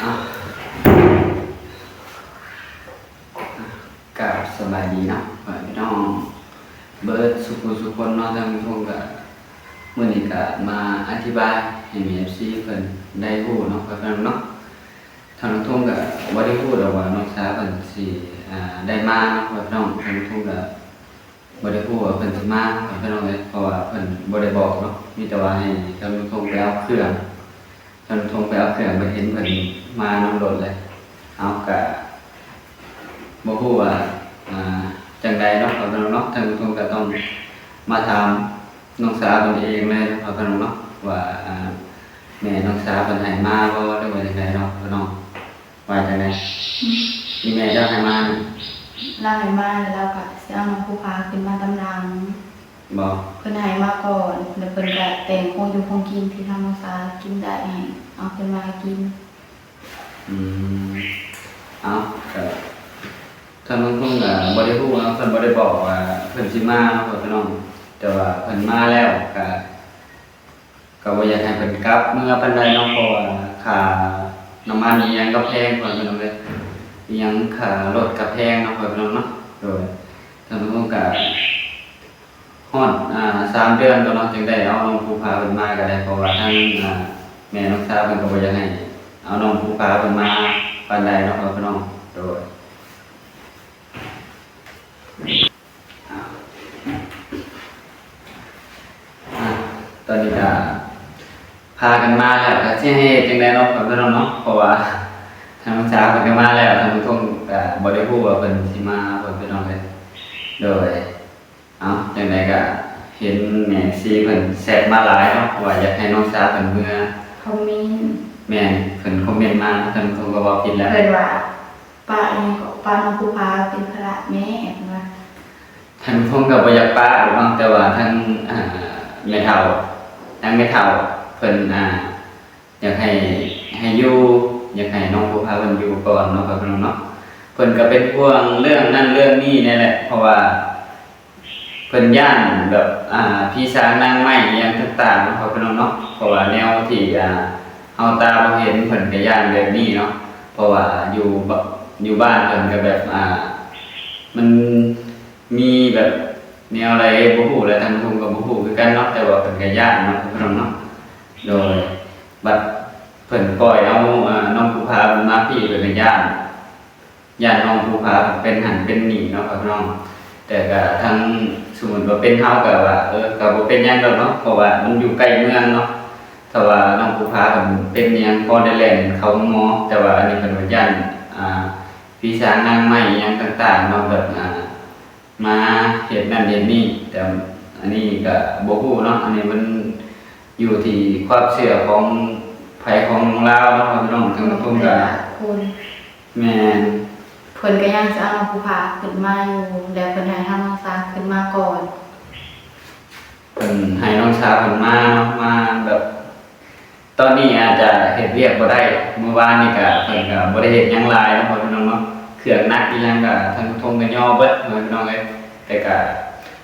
อ่ะกับสบายดีเนาะพี่น้องเบิร์ดสุคนเนาะทางทงกับเมื่อนี้ก็มาอธิบายให้มี FC เพิ่นได้รู้เนาะพี่น้องเนาะทางทงก็บ่ได้พูดหรอกว่าน้องสาวเพิ่นสิได้มาเนาะพี่น้องทางทงก็บ่ได้พูดว่าเพิ่นสิมาพี่น้องเลยเพราะว่าเพิ่นบ่ได้บอกเนาะมีแต่ว่าให้ทางทงไปเอาเครื่องทางทงไปเอาเครื่องไปเห็นเพิ่นมานำรถเลยเอาก็บ่ฮู้ว่าจังใดเนาะพี่น้องเนาะทางทงก็ต้องมาถามน้องสาวเพิ่นเองเลยเนาะพี่น้องเนาะว่าแม่น้องสาวเพิ่นให้มาบ่หรือว่าจังไดเนาะพี่น้องว่าจังไดมีแม่เจ้าให้มาล่างให้มาแล้วก็สิเอาน้องผู้พาขึ้นมาตำรังบ่เพิ่นให้มาก่อนแล้วเพิ่นก็แต่งคงอยู่คงกินที่ทางน้องสาวกินได้ให้เอาขึ้นมากินเอาก็ทางน้องคงก็บ่ได้ฮู้เนาะเพิ่นบ่ได้บอกว่าเพิ่นสิมาเนาะพี่น้องแต่ว่าเพิ่นมาแล้วก็บ่อยากให้เพิ่นกลับเมื่อปานใดเนาะเพราะว่าค่าน้ำมันอีหยังก็แพงกว่าพี่น้องเด้ออีหยังค่ารถก็แพงเนาะพี่น้องเนาะโดยทางน้องก็ฮอด3 เดือนก็เนาะจึงได้เอาน้องภูผาเพิ่นมาก็ได้เพราะว่าทางแม่น้องสาวเพิ่นก็บ่อยากให้เอาน้องภูผาเพิ่นมาปานใดเนาะพี่น้องโดยตอนนี้ก็พากันมาแล้วก็สิให้จังได๋เนาะพี่น้องเนาะเพราะว่าทางน้องสาวเพิ่นก็มาแล้วทางผู้ชมก็บ่ได้ฮู้ว่าเพิ่นสิมาพี่น้องเลยโดยจังไดก็เห็นแม่ซีเพิ่นแซดมาหลายเนาะว่าอยากให้น้องสาวเพิ่นเมื่อคอมเมนต์แม่เพิ่นคอมเมนต์มาท่านผู้ก็เว้าผิดแล้วเพิ่นว่าป้านี่ก็ป้าน้องผู้พาเป็นภาระแม่ว่าท่านผู้ก็บ่อยากป้าหรอกเนาะแต่ว่าทั้งแม่เฒ่าทั้งแม่เฒ่าเพิ่นอยากให้อยู่อยากให้น้องผู้พาเพิ่นอยู่ก่อนเนาะครับพี่น้องเนาะเพิ่นก็เป็นห่วงเรื่องนั้นเรื่องนี้นี่แหละเพราะว่าเพิ่นย่านแบบพี่ช้างนางไม้อีหยังต่างๆเนาะครับพี่น้องเนาะเพราะว่าแนวที่เฮาตาบ่เห็นเพิ่นก็ย่านแบบนี้เนาะเพราะว่าอยู่บ้านเพิ่นก็แบบมันมีแบบแนวอะไรบ่ฮู้แล้วทางผมก็บ่ฮู้คือกันเนาะแต่ว่าเพิ่นก็ย่านเนาะพี่น้องเนาะโดยบัดเพิ่นปล่อยเอาน้องภูผามาพี่เพิ่นก็ย่านน้องภูผาเป็นหันเป็นหนีเนาะพี่น้องแต่ก็ทางสมมุติว่าเป็นเฮาก็ว่าก็บ่เป็นหยังดอกเนาะเพราะว่ามันอยู่ใกล้เมืองเนาะถ้าว่าน้องภูผาเพิ่นเป็นหยังพอได้แล่นเข้าหมอแต่ว่าอันนี้เพิ่นว่าย่านพี่ช้างนางไม้อีหยังต่างๆเนาะแบบมาเฮ็ดนั่นเฮ็ดนี่แต่อันนี้ก็บ่ฮู้เนาะอันนี้มันอยู่ที่ความเชื่อของไผของลาวเนาะพี่น้องทั้งทุกก็คนแม่นเพิ่นก็ยังสิเอาน้องผู้พาขึ้นมาอยู่แล้วเพิ่นให้ทางน้องสาวขึ้นมาก่อนเพิ่นให้น้องสาวเพิ่นมาเนาะมาแบบตอนนี้อาจจะเฮ็ดเวียกบ่ได้เมื่อวานนี่ก็เพิ่นก็บ่ได้เฮ็ดหยังหลายเนาะพี่น้องเนาะเครื่องหนักอีหยังก็ทั้งทงก็ย่อเบิดพี่น้องเอ้ยแต่ก็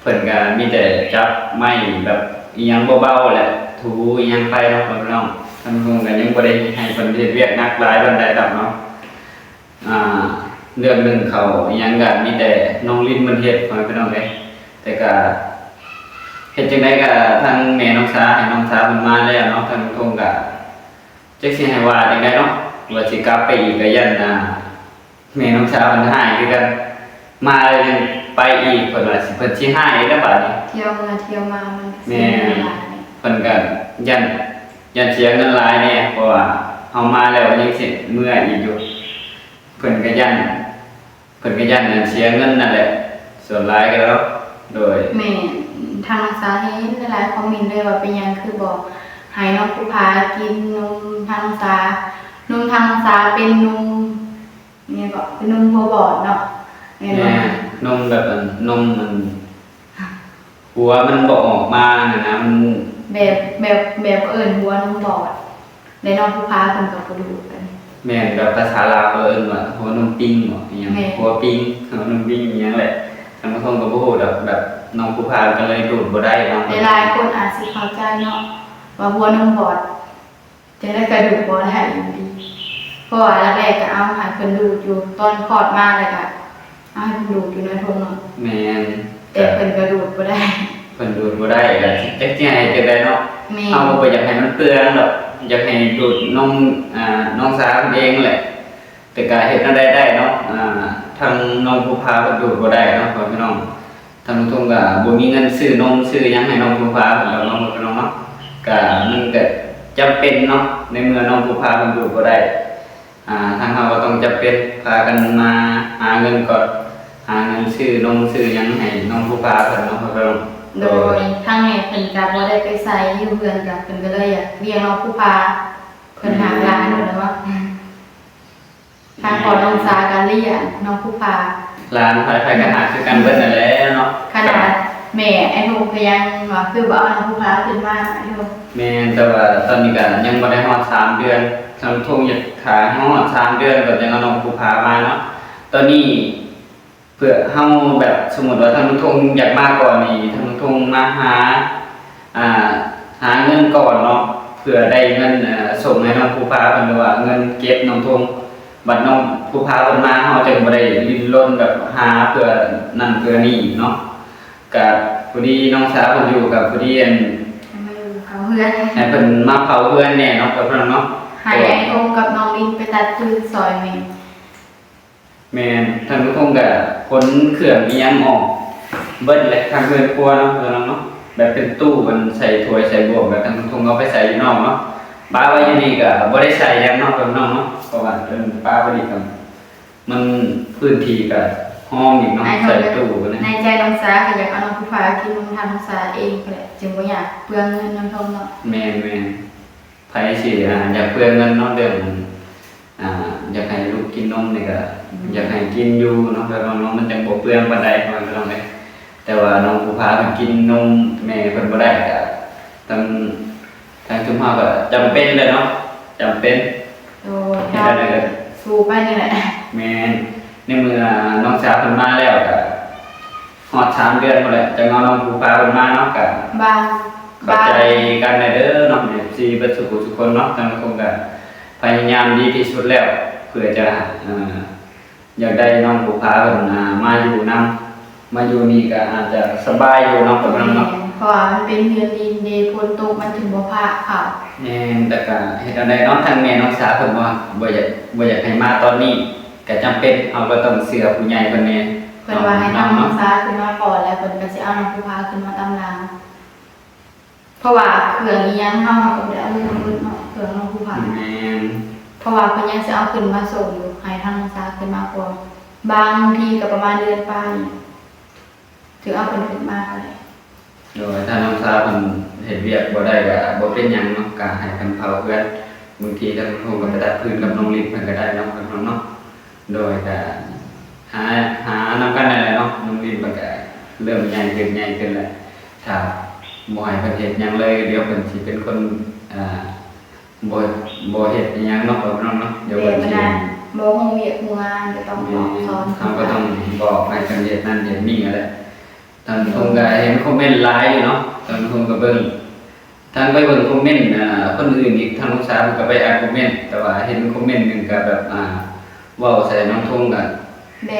เพิ่นก็มีแต่จับไม้แบบอีหยังเบาๆแหละถูอีหยังไปเนาะพี่น้องทั้งทงก็ยังบ่ได้ให้เพิ่นเฮ็ดเวียกหนักหลายปานใดดอกเนาะเรื่องนึงเขาอีหยังก็มีแต่น้องลิ้นมันเฮ็ดพี่น้องเอ้ยแต่ก็เฮ็ดจังได๋ก็ทางแม่น้องสาให้น้องสาเพิ่นมาแล้วเนาะทางทงก็จักสิให้ว่าจังได๋เนาะว่าสิกลับไปอีกก็ยันแม่น้องสาวเพิ่นหายคือกันมาเลยยังไปอีกเพิ่นว่าสิเพิ่นสิหายแล้วบัดนี้เที่ยวมาเที่ยวมามันแม่เพิ่นก็ยันเสียเงินหลายแน่เพราะว่าเฮามาแล้วยังสิเมื่ออีกอยู่เพิ่นก็ยันเสียเงินนั่นแหละส่วนหลายก็แล้วโดยแม่ทางน้องสาวเห็นหลายคอมเมนต์เลยว่าเป็นหยังคือบอกให้น้องผู้พากินนมทางน้องสาวทางน้องสาวเป็นนมเนี่ยก็เป็นนมหัวบอดเนาะนมแบบนมมันหัวมันบ่ออกมานะมันแบบหัวนมบอดแล้วน้องผู้พาเพิ่นก็บ่รู้กันแม่นแบบภาษาลาวว่าหัวนมปิ้งบ่อีหยังหัวปิ้งหัวนมปิ้งอีหยังแหละทางคนก็บ่ฮู้ดอกแบบน้องผู้พาก็เลยดูดบ่ได้เนาะหลายคนอาจสิเข้าใจเนาะว่าหัวนมบอด จะได้กระดูกบ่ได้อยู่ดีเพราะว่าแรกๆก็เอาให้เพิ่นดูดอยู่ตอนคลอดมาแล้วก็เอาให้เพิ่นดูดอยู่ในท้องเนาะ แม่น แต่เพิ่นก็ดูดบ่ได้ เพิ่นดูดบ่ได้ก็จักสิให้จังได๋เนาะ แม่ เฮาบ่อยากให้มันเปลืองดอกอยากให้ดูดนมน้องสาวเพิ่นเองแหละแต่ก็เฮ็ดจั่งใดได้เนาะทางน้องผู้พาเพิ่นดูดบ่ได้เนาะพ่อพี่น้องทางลุงทงก็บ่มีเงินซื้อนมซื้อหยังให้น้องผู้พาเพิ่นแล้วเนาะพ่อพี่น้องเนาะก็มันก็จำเป็นเนาะในเมื่อน้องผู้พาเพิ่นดูดบ่ได้ทางเราก็ต้องจำเป็นพากันมาหาเงินก่อนหาเงินซื้อนมซื้อหยังให้น้องผู้พาเพิ่นเนาะพ่อพี่น้อง โดยทางแม่เพิ่นก็บ่ได้ไปใส่อยู่เรือนก็เพิ่นก็เลยอยากเลี้ยงน้องผู้พาเพิ่นหาร้านอยู่แล้วว่าทางพ่อน้องสาก็เลี้ยงน้องผู้พา ร้านไฟก็หาคือกันเบิดนั่นแหละเนาะ ขนาดแม่ไอ้ทุกก็ยังว่าคือบ่เอาน้องผู้พาขึ้นมาไอ้ทุก แม่นแต่ว่าตอนนี้ก็ยังบ่ได้ฮอด3 เดือนทางทุ่งอยากขายฮอด3 เดือนก็ยังเอาน้องผู้พามาเนาะตอนนี้เพื่อเฮาแบบสมมุติว่าทางทุ่งอยากมาก่อนนี่ทางทุ่งมาหาเงินก่อนเนาะเพื่อได้เงินส่งให้น้องผู้พาเพิ่นหรือว่าเงินเก็บน้องทุ่งบัดน้องผู้พาเพิ่นมาเฮาจึงบ่ได้ลิ้นรนแบบหาเพื่อนั่นเพื่อนี่เนาะกับผู้ดีน้องสาวเพิ่นอยู่กับผู้ดีอัน มาอยู่เขาเพื่อน ให้เพิ่นมาเผาเพื่อนแน่เนาะกับเพิ่นเนาะ ให้ไอ้องค์กับน้องลินไปตัดฟืนซอยแม่ แม่นท่านผู้ชมก็ขนเครื่องอีหยังออกเบิดแหละทางเรือนครัวเนาะเพิ่นเนาะแบบเป็นตู้มันใส่ถ้วยใส่บวกแบบท่านผู้ชมเอาไปใส่อยู่นอกเนาะป้าไว้อยู่นี่ก็บ่ได้ใส่หยังเนาะเพิ่นเนาะเพราะว่าป้าไว้นี่ก็มันพื้นที่ก็ห้องอีกเนาะใส่ตู้กันนะ ในใจน้องสาก็อยากเอาน้องผู้พากินนมทานน้องสาเองก็แหละจึงบ่อยากเปลืองเงินน้องทงเนาะ แม่นไผสิอยากเปลืองเงินเนาะเรื่องอยากให้ลูกกินนมนี่ก็อยากให้กินอยู่เนาะแล้วน้องมันจังบ่เปลืองปานใดพ่อแม่พี่น้องเด้แต่ว่าน้องผู้พาเพิ่นกินนมแม่เพิ่นบ่ได้ก็ทางชุมเฮาก็จำเป็นเลยเนาะจำเป็น โดยถ้าสู้ไปนี่แหละ แม่นในเมื่อน้องสาวเพิ่นมาแล้วก็ฮอด3 เดือนพุ่นแหละจังเอาน้องผู้พาเพิ่นมาเนาะก็ บาง เข้าใจกันได้เด้อเนาะ FC เบิดทุกคนเนาะทางคงก็พยายามดีที่สุดแล้วเพื่อจะอยากได้น้องผู้พาเพิ่นมาอยู่นำมาอยู่นี่ก็อาจจะสบายอยู่เนาะกับน้องเนาะ เพราะว่ามันเป็นเรือนดินเดฝนตกมันถึงบ่พาเขา แม่นแต่ก็เฮ็ดจั่งใดเนาะทางแม่น้องสาวเพิ่นว่าบ่อยากให้มาตอนนี้ก็จำเป็นเราก็ต้องเชื่อผู้ใหญ่เพิ่นแน่ เพิ่นว่าให้น้องสาขึ้นมาก่อนแล้วเพิ่นก็สิเอาน้องผู้พาขึ้นมาตามหลังเพราะว่าเครื่องอีหยังเฮาก็บ่ได้เอามือเนาะเครื่องน้องผู้พา แม่น เพราะว่าเพิ่นยังสิเอาขึ้นมาส่งอยู่ให้ทางน้องสาขึ้นมาก่อนบางทีก็ประมาณเดือนปลายถึงเอาเพิ่นขึ้นมาอะไร โดยถ้าน้องสาวเพิ่นเฮ็ดเวียกบ่ได้ก็บ่เป็นหยังเนาะก็ให้เพิ่นเผาเพื่อนบางทีทางคงก็ไปตัดพื้นกับน้องลิศเพิ่นก็ได้เนาะเพิ่นเนาะโดยก็หานำกันนั่นแหละเนาะน้องลิศเพิ่นก็เริ่มใหญ่ขึ้นแล้วถ้าบ่ให้เพิ่นเฮ็ดหยังเลยเดี๋ยวเพิ่นสิเป็นคนบ่เฮ็ดอิหยังเนาะเพิ่นเนาะเดี๋ยว เรี เพิ่ ย น น สิ มาได้บ่ฮู้เวียกฮู้งานก็ต้องบอกสอน เขาก็ต้องบอกให้กันเฮ็ดนั่นเฮ็ดนี่แหละท่านคงก็เห็นคอมเมนต์หลายอยู่เนาะท่านคงก็เบิ่งทางไปเบิ่งคอมเมนต์คนอื่นอีกทางลูกสาวก็ไปอ่านคอมเมนต์แต่ว่าเห็นคอมเมนต์หนึงก็แบบเว้าใส่น้องทงกัน แ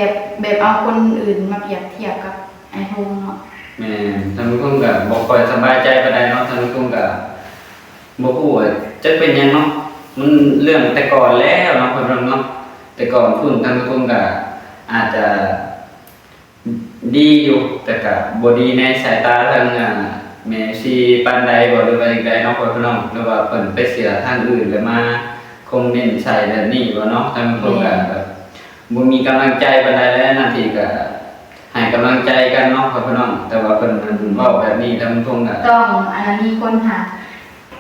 บบเอาคนอื่นมาเปรียบเทียบกับไอ้โฮงเนาะ แม่ทางลูกทงก็บ่ค่อยสบายใจปานใดเนาะทางลูกทงก็บ่ฮู้ว่าจะเป็นหยังเนาะมันเรื่องแต่ก่อนแล้วเนาะเพิ่นเนาะแต่ก่อนพุ่นทางลูกทงก็อาจจะดีอยู่แต่ก็บ่ดีในสายตาทางแม่ชีปานใดบ่หรือว่าจังไดเนาะพ่อพี่น้องหรือว่าเพิ่นไปเสียทางอื่นแล้วมาคอมเมนต์ใส่แบบนี้บ่เนาะทางลูกทงก็แบบบ่มีกำลังใจปานใดแล้วนาทีก็ให้กำลังใจกันเนาะพ่อพี่น้องแต่ว่าเพิ่นเว้าแบบนี้ทางลูกทงก็ ต้องอันนั้นมีคนหา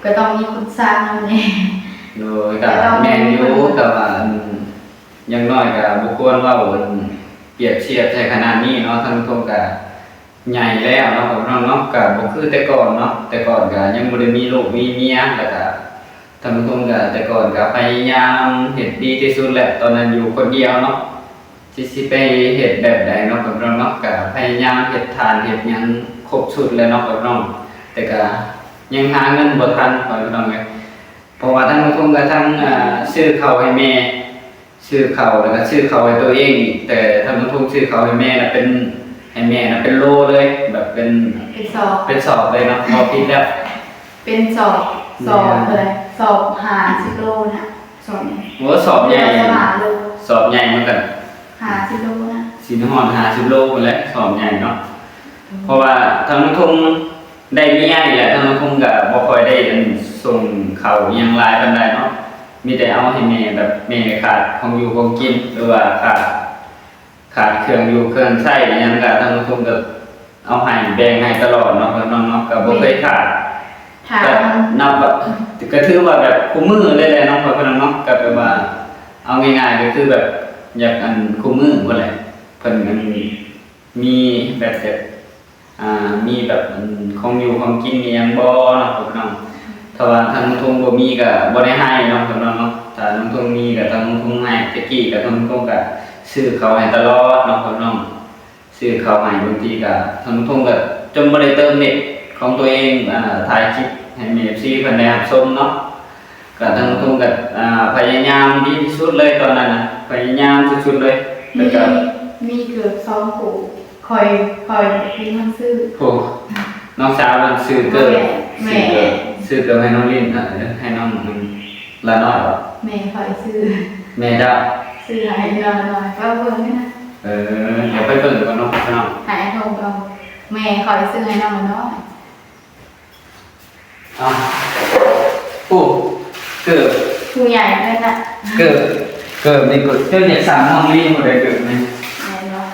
ก็ต้องมีคนสร้างนำแน่ โดยก็แม่นอยู่แต่ว่าอย่างน้อยก็บ่ควรเว้าเปรียบเทียบใส่ขนาดนี้เนาะทางลูกทงก็ใหญ่แล้วเนาะพ่อพี่น้องเนาะก็บ่คือแต่ก่อนเนาะแต่ก่อนก็ยังบ่ได้มีลูกมีเมียแล้วก็ทางลูกทงก็แต่ก่อนก็พยายามเฮ็ดดีที่สุดแหละตอนนั้นอยู่คนเดียวเนาะสิไปเฮ็ดแบบใดเนาะพ่อพี่น้องเนาะก็พยายามเฮ็ดทานเฮ็ดหยังครบชุดแล้วเนาะพ่อพี่น้องแต่ก็ยังหาเงินบ่ทันพ่อพี่น้องเอ้ย เพราะว่าทั้งน้องทงก็ทั้งซื้อข้าวให้แม่ซื้อข้าวแล้วก็ซื้อข้าวให้ตัวเองอีกแต่ทั้งน้องทงซื้อข้าวให้แม่น่ะเป็นให้แม่น่ะเป็นโลเลยแบบเป็น เป็นสอบ เป็นสอบเลยเนาะพอคิดแล้ว เป็นสอบเลยสอบ50 โลนะสอบเนี่ย โหสอบใหญ่ สอบโล สอบใหญ่เหมือนกัน 50 โลนะ สินหอน50 โลพุ่นแหละสอบใหญ่เนาะเพราะว่าทั้งน้องทงได้เมียนี่แหละทั้งน้องทงก็บ่ค่อยได้อันส่งข้าวอิหยังหลายปานใดเนาะมีแต่เอาให้แม่แบบแม่ขาดของอยู่ของกินหรือว่าขาดเครื่องอยู่เครื่องใช้อิหยังก็ทั้งน้องทงก็เอาให้แบ่งให้ตลอดเนาะน้องๆเนาะก็บ่เคยขาด ถาม ก็นับแบบก็ถือว่าแบบคู่มือเลยแหละน้องพ่อพี่น้องเนาะก็แบบว่าเอาง่ายๆก็คือแบบอยากอันคู่มือบ่แหละเพิ่นมันมีแบบมีแบบของอยู่ของกินอีหยังบ่เนาะพ่อพี่น้องถ้าว่าทางน้องทงบ่มีก็บ่ได้ให้เนาะพ่อพี่น้องเนาะถ้าน้องทงมีก็ทางน้องทงให้ตะกี้ก็ทางน้องทงก็ซื้อข้าวให้ตลอดเนาะพ่อพี่น้องซื้อข้าวให้บางทีก็ทางน้องทงก็จนบ่ได้เติมเน็ตของตัวเองถ่ายคลิปให้มี FC เพิ่นได้รับชมเนาะก็ทางน้องทงก็พยายามดีที่สุดเลยตอนนั้นน่ะพยายามสุดๆเลยแล้วก็ มีเกือบ2ผู้คอยมีมันซื้อ โอ้น้องสาวมันซื้อเกิด แม่ ซื้อเกิดให้น้องลินให้น้องละน้อยบ่ แม่คอยซื้อ แม่ดาว ซื้อให้น้อยก็เบิ่งนี่นะ เดี๋ยวไปเบิ่งก่อนเนาะพี่น้อง หายโทรเอาแม่คอยซื้อให้น้องน้อย เอาโอ้เกิด ผู้ใหญ่เลยนะ เกิดนี่ก็เจ้าอยากสั่งน้องลินบ่ได้เกิดไหม แม่เนาะ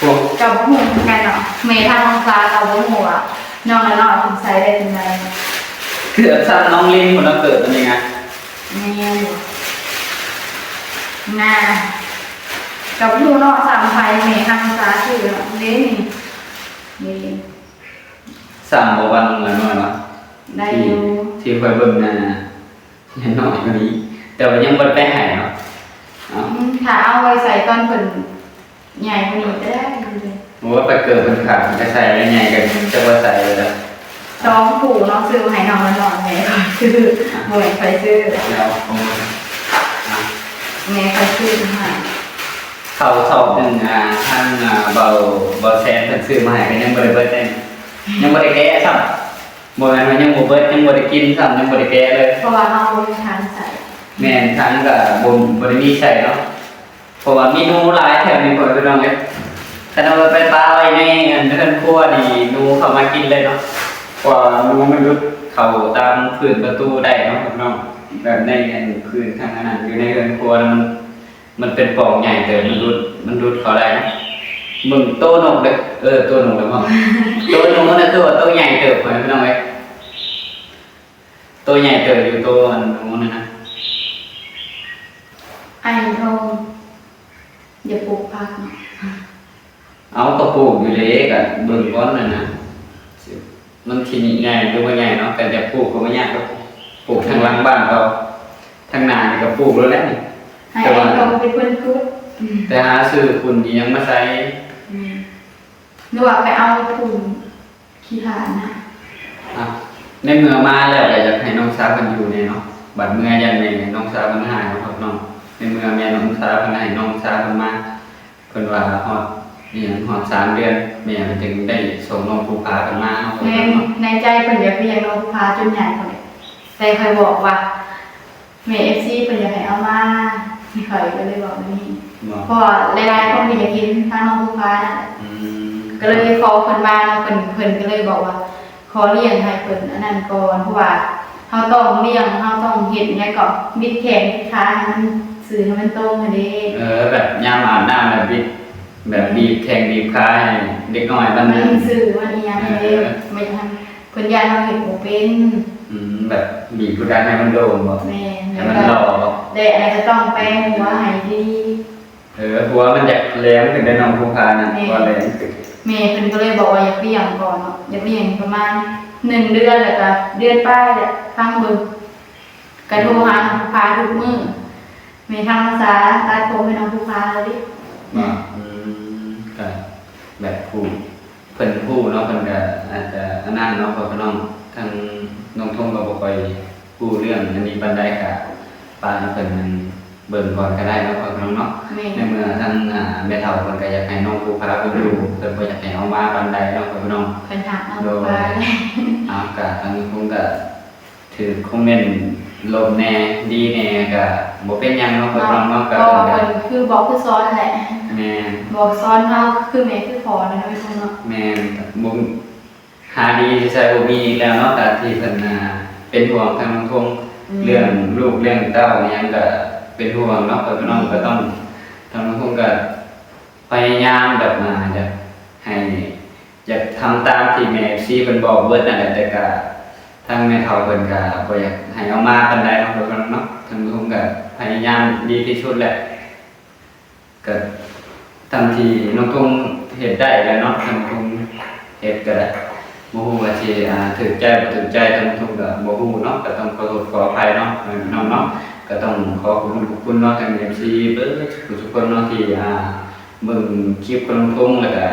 พวก กับหูกันเนาะแม่ทางน้องฟ้ากับหูอ่ะน้องน้อยถึงใส่ได้จังได๋ เกิดสั่งน้องลินคนละเกิดเป็นยังไง แม่น่ะกับหูเนาะสามไผแม่ทางน้องฟ้าซื้อเนาะเด้นี่ สั่งบ่วันละน้อยมา ได้อยู่ ที่ค่อยเบิ่งน่ะยังน้อยกว่านี้ แต่ว่ายังบ่ได้ไปให้เนาะเอา ถ้าเอาไว้ใส่ตอนเพิ่นใหญ่กว่านี้ก็ได้อยู่เลย โอ้ไปเกิดเป็นขาดจะใส่ได้ไงกันจะว่าใส่เลยนะ สองผู้น้องซื้อให้น้องน้อยแม่คอยซื้อบ่ให้ไปซื้อ แล้วคง แม่คอยซื้อให้ เขาสอบหนึ่งท่านเบาแซนเพิ่นซื้อมาให้ก็ยังบ่ได้เบิดได้ยังบ่ได้แกะซ้ำบ่แม่นว่ายังบ่เบิดยังบ่ได้กินซ้ำยังบ่ได้แกะเลย เพราะว่าเรามีทางใส่ แม่นทั้งก็บ่ได้มีใส่เนาะเพราะว่ามีหนูหลายแถวนี้พ่อพี่น้องเอ้ยถ้าเราไปปลาไว้ในอันเรือนครัวนี่หนูเข้ามากินเลยเนาะกว่าหนูมันรุดเข้าตามพื้นประตูได้เนาะพี่น้องแบบในอันพื้นทางนั้นอยู่ในเรือนครัวแล้วมันเป็นปล่องใหญ่เกินมันรุดเข้าได้นะมึงโตนกเด้อโตนกแล้วบ่โตนกนั่นตัวโตใหญ่เติบพ่อพี่น้องเอ้ยโตใหญ่เติบอยู่โตอันนู้นนะ ไอ้โทงอย่าปลูกผักเนาะ เอากระปลูกอยู่เลยกับเบิ่งก้อนนั่นนะมันทีนี้ใหญ่ดูว่าใหญ่เนาะแต่จะปลูกก็ไม่ยากก็ปลูกทางหลังบ้านเราทางนานี่ก็ปลูกแล้วแหละ ให้ไอ้โทงเป็นคนพูด แต่หาซื้อคุณยังมาใส่ หรือว่าไปเอาถุงขี้หานนะ อ่ะในเมื่อมาแล้วก็อยากให้น้องสาวเพิ่นอยู่เนี่ยเนาะบัดเมื่อยันในน้องสาวเพิ่นหายเนาะครับน้องในเมื่อแม่น้องสาวเพิ่นให้น้องสาวเพิ่นมาเพิ่นว่าฮอดนี่ฮอด3 เดือนแม่เพิ่นจึงได้ส่งน้องภูผาเพิ่นมาเนาะ แม่ในใจเพิ่นอยากเลี้ยงน้องพาจนใหญ่คนนี้แต่เคยบอกว่าแม่ FC เพิ่นอยากให้เอามาที่เคยก็เลยบอกนี่ เนาะ เพราะว่าหลายๆคนก็อยากกินทางน้องภูพานั่นแหละ อืม ก็เลยขอเพิ่นมาเพิ่นก็เลยบอกว่า ขอเลี้ยงให้เพิ่นอันนั้นก่อนเพราะว่าเฮาต้องเลี้ยงเฮาต้องเฮ็ดหยังก็บิดแขนบิดขาให้มันสื่อให้มันตรงอะเด้ แบบยามอาบน้ำแบบบีบแทงบีบขาให้เด็กน้อยมัน มันสื่อมันอีหยังให้เด้ไม่ทันเพิ่นยานเฮาเฮ็ดบ่เป็น แบบบีบกดดันให้มันโดนบ่ แม่ ให้มันหล่อบ่ แต่อะไรก็ต้องแป้งหัวให้ดี หัวมันอยากแหลมถึงได้น้องภูพานะว่าแหลมถึง แม่เพิ่นก็เลยบอกว่าอยากเลี้ยงก่อนเนาะอยากเลี้ยงประมาณ1 เดือนแล้วก็เดือนป้ายแหละฟังเบิ่งก็โทรหาน้องภูพาทุกมื้อแม่ทางภาษาตัดผมให้น้องภูพาเลยดิ ว่าก็แบบผู้เพิ่นผู้เนาะเพิ่นก็อาจจะอันนั้นเนาะเพราะน้องทางน้องทงก็บ่ค่อย ผู้เรื่องอันนี้ปานใดก็ปานเพิ่นเบิ่งก่อนก็ได้เนาะพ่อพี่น้องเนาะ แม่ ในเมื่อทั้งแม่เฒ่าเพิ่นก็อยากให้น้องผู้พาเพิ่นอยู่เพิ่นบ่อยากให้เอามาปานใดเนาะพ่อพี่น้อง เพิ่นหาเอาไปเลย เอาก็ทางคงก็ถือคอมเมนต์ลบแน่ดีแน่ก็บ่เป็นหยังเนาะพ่อพี่น้องเนาะก็ ก็เพิ่นคือบอกคือซ้อนแหละ แม่น บอกซ้อนเฮาคือแม่คือพอนะพี่น้องเนาะ แม่นบ่หาดีที่ใส่บ่มีอีกแล้วเนาะก็ที่เพิ่นเป็นห่วงทางน้องทงเรื่องลูกเรื่องเต้าอิหยังก็เป็นห่วงเนาะพ่อพี่น้องก็ต้องทางน้องทงก็พยายามแบบจะให้อยากทำตามที่แม่ซีเพิ่นบอกเบิดนั่นแหละแต่ก็ทางแม่เฒ่าเพิ่นก็บ่อยากให้เอามาปานใดเนาะพ่อพี่น้องเนาะทางน้องทงก็พยายามดีที่สุดแหละก็ตามที่น้องทงเฮ็ดได้แล้วเนาะทางน้องทงเฮ็ดก็ได้บ่ฮู้ว่าสิถูกใจบ่ถูกใจทางน้องทงก็บ่ฮู้เนาะก็ต้องขอโทษขออภัยเนาะน้องเนาะก็ต้องขอบคุณเนาะทาง MC เบิดทุกคนเนาะที่เบิ่งคลิปของน้องทงแล้วก็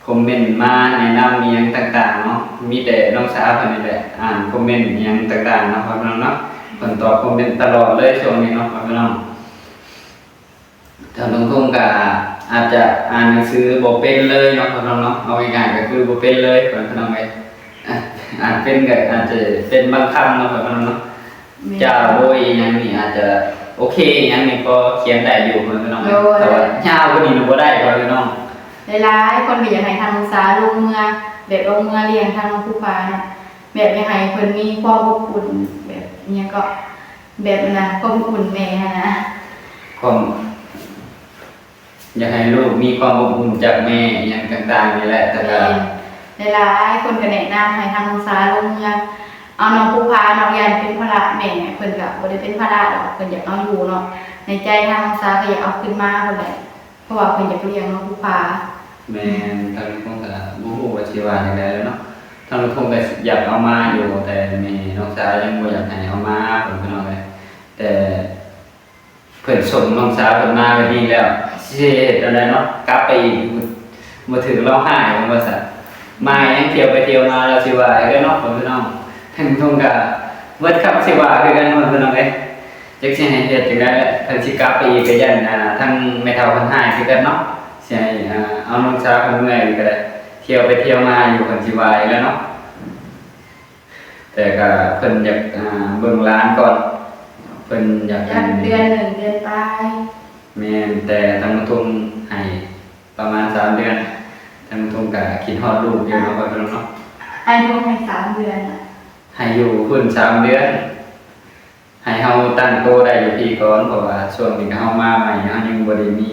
คอมเมนต์มาแนะนำอีหยังต่างๆเนาะมีแต่น้องสาวเพิ่นนี่แหละอ่านคอมเมนต์อีหยังต่างๆเนาะพ่อพี่น้องเนาะเพิ่นตอบคอมเมนต์ตลอดเลยช่วงนี้เนาะพ่อพี่น้องทางน้องทงก็อาจจะอ่านหนังสือบ่เป็นเลยเนาะพ่อพี่น้องเนาะเอาง่ายๆก็คือบ่เป็นเลยพ่อพี่น้องเอ้ยอ่านเป็นก็อาจจะเป็นบางคำเนาะพ่อพี่น้องเนาะเจ้าโดยอีหยังนี่อาจจะโอเคอีหยังนี่ก็เขียนได้อยู่พ่อพี่น้องเอ้ยแต่ว่ายาวกว่านี้บ่ได้พ่อพี่น้อง หลายๆคนก็อยากให้ทางศึกษาลงเมืองแบบลงเมืองเรียนทางผู้ปาเนาะแบบอยากให้เพิ่นมีความอบอุ่นแบบเนี้ยก็แบบนั้นความอบอุ่นแม่นะ ความอยากให้ลูกมีความอบอุ่นจากแม่อหย่างต่างๆนี่แหละแต่ก็ หลายๆคนก็แนะนำให้ทางศึกษาลงเมืองเอาน้องผู้พาน้องยันเป็นภาระแม่เพิ่นก็บ่ได้เป็นภาระหรอกเพิ่นอยากเอาอยู่เนาะในใจทางศึกษาก็อยากเอาขึ้นมาเพิ่นแหละเพราะว่าเพิ่นอยากเลี้ยงน้องผู้พา แม่นทางคงก็บ่ฮู้ว่าสิว่าจังไดแล้วเนาะทางคงก็อยากเอามาอยู่แต่แม่น้องสาวยังบ่อยากให้เอามาเพิ่นเอาเลยแต่เพิ่นส่งน้องสาวเพิ่นมาแบบนี้แล้วสิเฮ็ดอะไรเนาะกลับไปอีกบ่ถึงเราหายว่าซั่นมายังเที่ยวไปเที่ยวมาแล้วสิว่าไอ้เด้อเนาะเพิ่นเอาทางคงก็เบิดคำสิว่าคือกันเพิ่นเอาเด้จักสิให้เฮ็ดจังได๋แหละคันสิกลับไปอีกก็ยันทางแม่เฒ่าเพิ่นหายคือกันเนาะ ใช่เอาน้องสาวคนเมื่อยก็ได้เที่ยวไปเที่ยวมาอยู่คนสิวายแล้วเนาะแต่ก็เพิ่นอยากเบิ่งร้านก่อนเพิ่นอยาก เดือนหนึ่งเดือนไป แม่นแต่ทางทุ่งให้ประมาณ3เดือนทางทุ่งก็คิดฮอดลูกอยู่เนาะพ่อพี่น้องเนาะ ไอ้พวกให้3 เดือนอ่ะ ให้อยู่พุ่น3เดือนให้เฮาตั้งโตได้อยู่พี่ก่อนเพราะว่าช่วงนี้ก็เฮามาใหม่เฮายังบ่ได้มี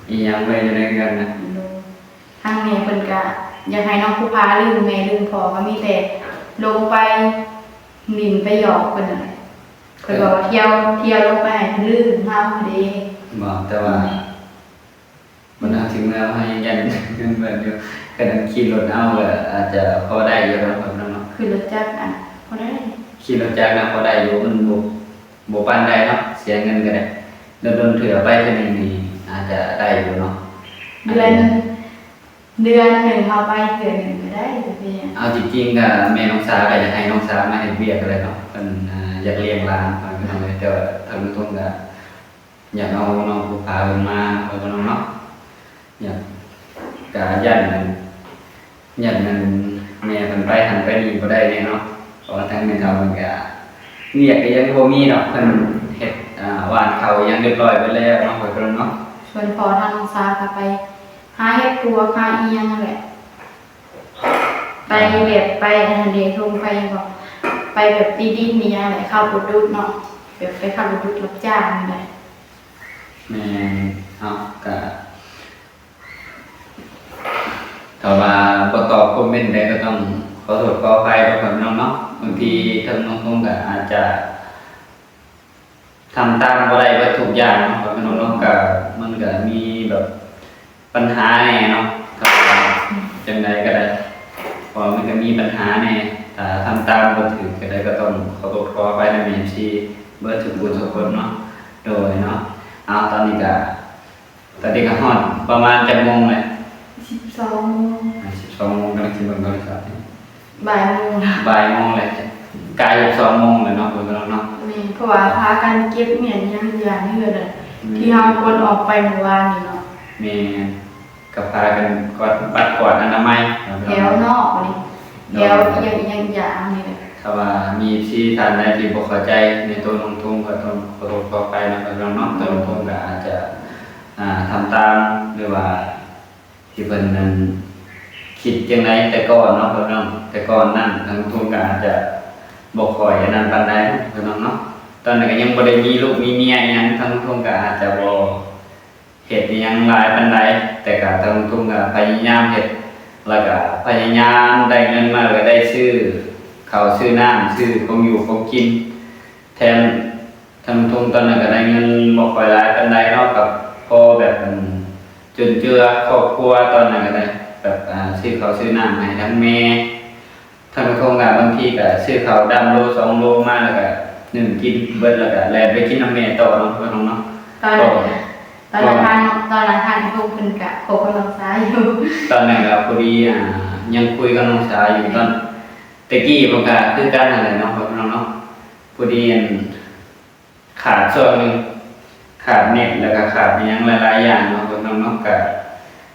อีหยังไว้อยู่ในเรือนนะ ทางแม่เพิ่นก็อยากให้น้องผู้พาลืมแม่ลืมพ่อก็มีแต่ลงไปหมิ่นไปหยอกเพิ่นน่ะเพิ่นบอกว่าเที่ยวลงไปให้เพิ่นลืมเฮาพอดี บอกแต่ว่ามันเอาถึงแล้วให้ยันเงินแบบเดียวก็ต้องขี่รถเอาก็อาจจะพอได้อยู่แล้วครับน้อง คือรถจักรอ่ะพอได้ ๆขี่รถจักรนะพอได้อยู่มันบ่ปานใดเนาะเสียเงินก็ได้โดนๆเถื่อไปเทื่อนึงนี่อาจจะได้อยู่เนาะ เดือนหนึ่งเฮาไปเดือนหนึ่งก็ได้แต่เพียง เอาจริงๆก็แม่น้องสาวก็อยากให้น้องสาวมาเฮ็ดเวียกอะไรเนาะเพิ่นอยากเลี้ยงหลานเพิ่นก็เลยแต่ว่าทางตรงก็อยากเอาน้องผู้พาเพิ่นมาเพิ่นก็เนาะอยากก็ยันมันแม่เพิ่นไปหันไปนี่บ่ได้แน่เนาะเพราะว่าทางแม่เฒ่าเพิ่นก็เวียกก็ยังบ่มีดอกเพิ่นเฮ็ดหว่านข้าวยังเรียบร้อยไปแล้วเนาะเพิ่นเนาะ ส่วนพอทางซาก็ไปหาเฮ็ดครัวหาอีหยังนั่นแหละไปแบบไปอันเดทงไปบ่ไปแบบตีดินนี่ยังแหละเข้าปุดุเนาะแบบไปเข้าปุดุรับจ้างนี่แหละ แม่เอาก็ถ้าว่าบ่ตอบคอมเมนต์ใดก็ต้องขอโทษขออภัยกับน้องเนาะบางทีทางน้องคงก็อาจจะทำตามบ่ได้ว่าทุกอย่างเนาะกับน้องๆก็มันก็มีแบบปัญหาแน่เนาะถ้าว่าจังใดก็ได้เพราะมันก็มีปัญหาแน่ถ้าทำตามบ่ถูกก็ได้ก็ต้องขอโทษขออภัยในแม่ที่เบิดทุกบุญทุกคนเนาะโดยเนาะเอาตอนนี้ก็ฮอดประมาณจักโมงแหละ 12 12 โมงกำลังสิเบิ่งโทรศัพท์ บ่ายโมง บ่ายโมงเลย กายอยู่2 โมงเลยเนาะเพิ่นก็เนาะ นี่เพราะว่าพากันเก็บเหมียนยังอย่างนี้เลยที่เราคนออกไปเมื่อวานนี่เนาะ แม่ก็พากันกอดปัดกวาดอนามัย แถวนอกนี่แถวยังอย่างนี่เลย ถ้าว่ามีที่ท่านใดที่บ่เข้าใจในตัวลงทุนก็ต้องขอโทษขออภัยนะครับน้องๆตัวลงทุนก็อาจจะทำตามหรือว่าที่เพิ่นนั้นคิดจังไดแต่ก่อนเนาะเพิ่นน้องแต่ก่อนนั้นทางลงทุนก็อาจจะบ่ค่อยอันนั้นปานใดเพิ่นน้องเนาะตอนนั้นก็ยังบ่ได้มีลูกมีเมียอิหยังทางลงทุนก็อาจจะบ่เฮ็ดอิหยังหลายปานใดแต่ก็ทางลงทุนก็พยายามเฮ็ดแล้วก็พยายามได้เงินมาแล้วก็ได้ซื้อข้าวซื้อน้ำซื้อของอยู่ของกินแทนทางลงทุนตอนนั้นก็ได้เงินบ่ค่อยหลายปานใดเนาะกับพอแบบจุนเจือครอบครัวตอนนั้นก็ได้แบบซื้อข้าวซื้อน้ำให้ทั้งแม่ทั้งลงทุนก็บางทีก็ซื้อข้าวดำโล2 โลมาแล้วก็นึ่งกินเบิดแล้วก็แล่นไปกินน้ำแม่ต่อเนาะเพิ่นเนาะ ตอนนั้นทางพวกคุณกะโคกำลังซ้ายอยู่ ตอนนั้นก็พอดียังคุยกับน้องสาวอยู่ตอนตะกี้ผมก็คือกันนั่นแหละเนาะพี่น้องเนาะพอดีขาดช่วงหนึงขาดเน็ตแล้วก็ขาดอิหยังหลายๆอย่างเนาะพี่น้องเนาะก็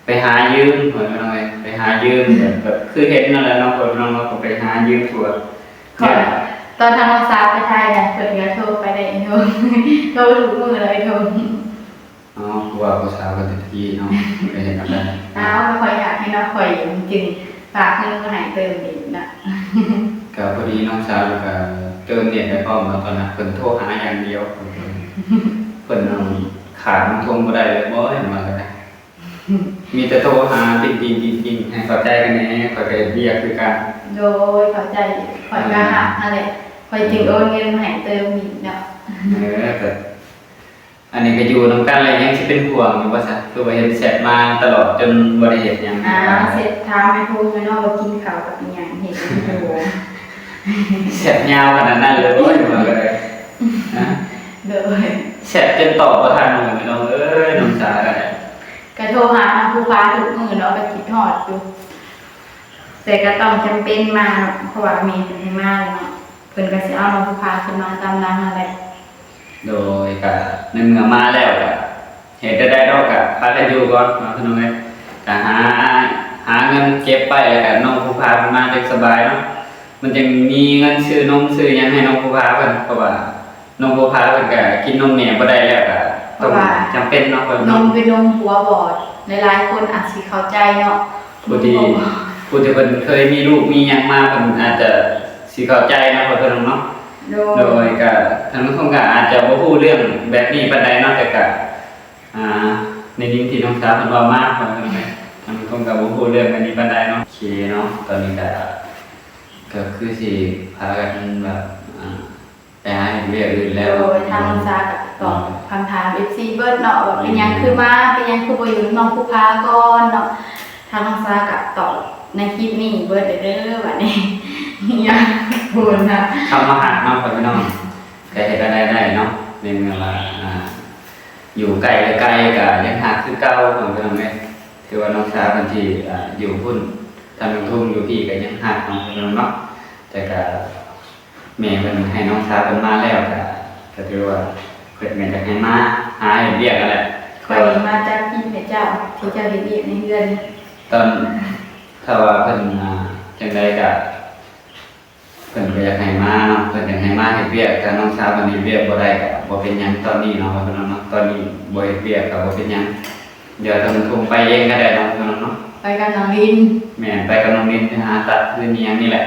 ไปหายืมเหมือนกันเลยไปหายืมแบบคือเฮ็ดนั่นแหละเนาะพี่น้องเนาะก็ไปหายืมทั่ว ก่อนตอนทางภาษาไปไทยเนี่ยเกิดเหตุโทรไปได้โทรโทรถูกมือเลยโทร อ๋อว่าภาษากันตะกี้เนาะไปเห็นอะไร อ้าวไม่ค่อยอยากให้น้องข่อยจริงฝากเงินมาให้เติมอีกนะ ก็พอดีน้องสาวก็เติมเน็ตไปพร้อมแล้วตอนนั้นเพิ่นโทรหาอย่างเดียวเพิ่นขาดมันทงบ่ได้เลยบ่เห็นว่าก็ได้มีแต่โทรหาปิ๊งให้เข้าใจกันแน่เข้าใจเรียกคือกัน โดยเข้าใจข่อยก็หักอะไรข่อยจึงโอนเงินมาให้เติมอีกเนาะ แต่อันนี้ก็อยู่นำกันอะไรยังสิเป็นห่วงอยู่ว่าซะคือว่าเห็นแชทมาตลอดจนบ่ได้เฮ็ดหยัง เสร็จถามให้พูดไม่นอกว่ากินข้าวกับอีหยังเห็นโอ้โห แชทยาวขนาดนั้นเลยบ่เห็นว่าก็ได้นะ โดย แชทจนตอบบ่ทันเลยพี่น้องเอ้ยน้องสาวก็ได้ ก็โทรหาทางผู้ฟ้าทุกมื้อเนาะก็คิดฮอดอยู่แต่ก็ต้องจำเป็นมาเนาะเพราะว่ามีเป็นให้มาเลยเนาะเพิ่นก็สิเอาน้องผู้ฟ้าขึ้นมาตามนั้นนั่นแหละ โดยก็ในเมื่อมาแล้วก็เฮ็ดได้ดอกก็พากันอยู่ก่อนเนาะพี่น้องเอ้ยก็หาเงินเก็บไปแล้วก็น้องผู้พาเพิ่นมาจักสบายเนาะมันจะมีเงินซื้อนมซื้อหยังให้น้องผู้พาเพิ่นเพราะว่าน้องผู้พาเพิ่นก็กินนมแม่บ่ได้แล้วก็ต้องจำเป็นเนาะเพิ่น น เนาะ มเป็นนมหัวบอดหลายๆคนอาจสิเข้าใจเนาะ ผู้ที่เพิ่นเคยมีลูกมีหยังมาเพิ่นอาจจะสิเข้าใจเนาะเพิ่นเนาะ โดยก็ทางน้องก็อาจจะบ่ฮู้เรื่องแบบนี้ปานใดเนาะแต่ก็ในนิ่งที่น้องสาวเพิ่นเว้ามากเพิ่นก็ได้ทางน้องก็บ่ฮู้เรื่องอันนี้ปานใดเนาะโอเคเนาะตอนนี้ก็คือสิพากันแบบไปหาเรื่องอื่นแล้ว โดยทางซากับตอบคำถาม FC เบิร์ดเนาะว่าเป็นหยังคือมาเป็นหยังคือบ่อยู่น้องผู้พาก่อนเนาะทางซากับตอบในคลิปนี้เบิร์ดเด้อบัดนี้ ยังพูดนะ ทำอาหารเนาะพี่น้องก็เฮ็ดได้เนาะในเมื่อว่าอยู่ใกล้ก็ยังหาคือเก่าเนาะพี่น้องเอ้ยถือว่าน้องสาวเพิ่นที่อยู่พุ่นทางทุ่งอยู่พี่ก็ยังหาเนาะพี่น้องเนาะแต่ก็แม่เพิ่นให้น้องสาวเพิ่นมาแล้วก็ถือว่าเพิ่นก็จะให้มาหาเฮ็ดเวียกนั่นแหละ ข่อยมาจากพี่พระเจ้าที่เจ้าเฮ็ดเวียกในเรือน ตอนถ้าว่าเพิ่นจังไดก็เพิ่นก็อยากให้มาเนาะเพิ่นอยากให้มาเฮ็ดเวียกถ้าน้องสาวเพิ่นเฮ็ดเวียกบ่ได้ก็บ่เป็นหยังตอนนี้เนาะพี่น้องเนาะตอนนี้บ่เฮ็ดเวียกก็บ่เป็นหยังเดี๋ยวทางทุ่งไปเองก็ได้เนาะพี่น้องเนาะ ไปกับน้องลิน แม่นไปกับน้องนินไปหาตัดพื้นเนียงนี่แหละ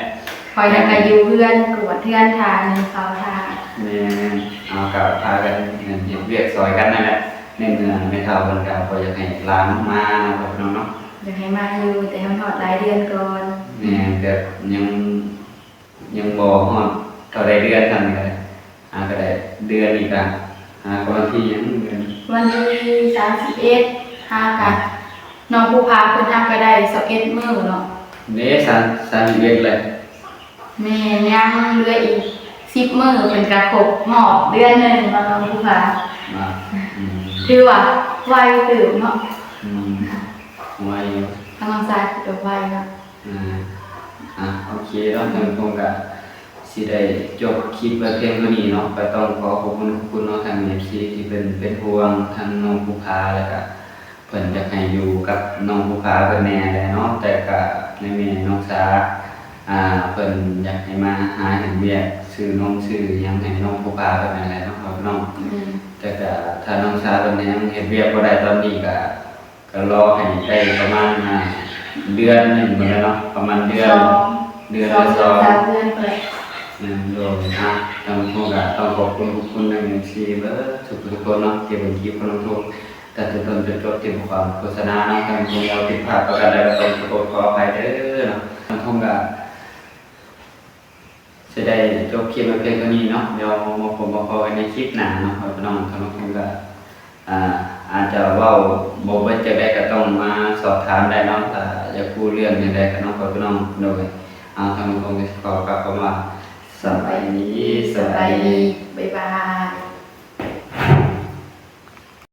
ข่อยก็อยู่เรือนกวดเรือนทานึงเขาทา แม่นเอากับพากันเฮ็ดเวียกซอยกันนั่นแหละในเมื่อไม่เท่ากันก็บ่อยากให้หลานมาเนาะพี่น้องเนาะ อยากให้มาอยู่แต่ทำหอดหลายเดือนก่อน แม่นแต่ยังบ่ฮอดเท่าใดเดือนกันก็ได้ก็ได้เดือนอีกอ่ะก็วันที่ยังเดือน วันที่31หากันน้องผู้พาเพิ่นทำก็ได้21มื้อเนาะ เด้31เลย แม่ยังเหลืออีก10มื้อเพิ่นก็ครบหอดเดือนหนึงเนาะน้องผู้พา มาอืม ถือว่าไวตื่นเนาะ อืมไว้อยู่ ทางซ้ายคือไวเนาะ โอเคแล้วทางผมก็ส สิได้จบคลิปไว้เพียงเท่านี้เนาะก็ต้องขอขอบคุณเนาะทาง FC ที่เป็นห่วงทางน้องภูผาแล้วก็เพิ่นอยากให้อยู่กับน้องภูผาเพิ่นแน่แหละเนาะแต่ก็ในแม่น้องสาเพิ่นอยากให้มาหาเห็นเวียกซื้อนมซื้อหยังให้น้องภูผาเพิ่นนั่นแหละเนาะครับน้องแต่ก็ถ้าน้องสาเพิ่นยังเฮ็ดเวียกบ่ได้ตอนนี้ก็รอให้ได้ประมาณเดือนหนึงพุ่นแหละเนาะประมาณเดือนละ สาม 2 เดือนไปเลย โดยทางพวกเราต้องขอบคุณทุกคนในทีเบอร์ทุกคนเนาะที่เป็นคลิปคนทุกแต่ทุกคนจนจบที่ความโฆษณาเนาะทางพวกเราติดภาพประกันใดก็ต้องขออภัยเด้อเนาะทางพวกเราจะได้จบคลิปมาเพียงเท่านี้เนาะเดี๋ยวมาพบกันในคลิปหน้าเนาะพี่น้องทางพวกเราอาจจะเว้าบ่ว่าจะได้ก็ต้องมาสอบถามได้เนาะถ้าอยากพูดเรื่องจังไดก็เนาะพี่น้องโดยทางพวกเราขอกลับเข้ามาสบายดี สบายดี